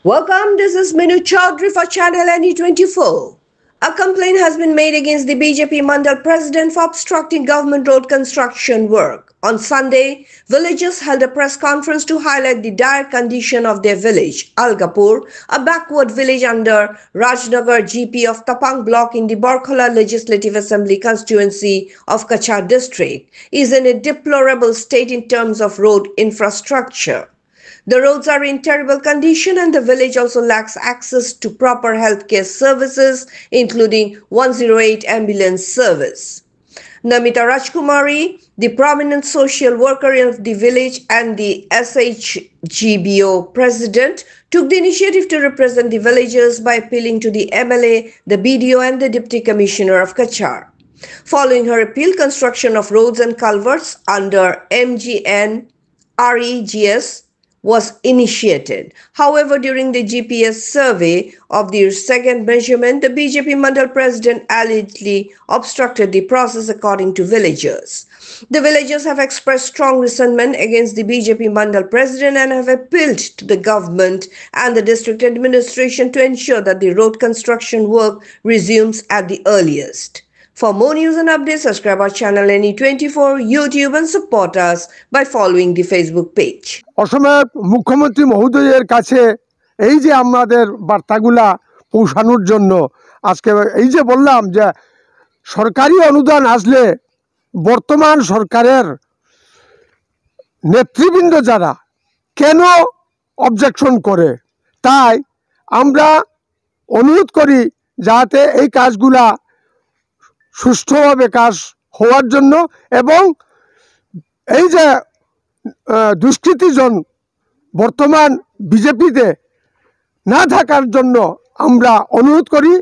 Welcome, this is Minu Chaudhary for Channel NE24. A complaint has been made against the BJP Mandal president for obstructing government road construction work. On Sunday, villagers held a press conference to highlight the dire condition of their village. Algapur, a backward village under Rajnagar GP of Tapang block in the Barkhala Legislative Assembly constituency of Kachar district, is in a deplorable state in terms of road infrastructure. The roads are in terrible condition and the village also lacks access to proper healthcare services, including 108 ambulance service. Namita Rajkumari, the prominent social worker of the village and the SHGBO president, took the initiative to represent the villagers by appealing to the MLA, the BDO and the Deputy Commissioner of Kachar. Following her appeal, construction of roads and culverts under MGN REGS was initiated. However, during the GPS survey of the second measurement, the BJP Mandal president allegedly obstructed the process according to villagers. The villagers have expressed strong resentment against the BJP Mandal president and have appealed to the government and the district administration to ensure that the road construction work resumes at the earliest. For more news and updates, subscribe our channel NE24 YouTube and support us by following the Facebook page. অসমের মুখ্যমন্ত্রী মহোদয়ের কাছে এই যে আমাদের বার্তাগুলা পৌঁছানোর জন্য আজকে এই যে বললাম যে সরকারি অনুদান আসলে বর্তমান সরকারের নেতৃবৃন্দ যারা কেন অবজেকশন করে, তাই আমরা অনুরোধ করি যাতে এই কাজগুলা সুষ্ঠুভাবে কাজ হওয়ার জন্য এবং এই যে দুষ্কৃতিজন বর্তমান বিজেপিতে না থাকার জন্য আমরা অনুরোধ করি।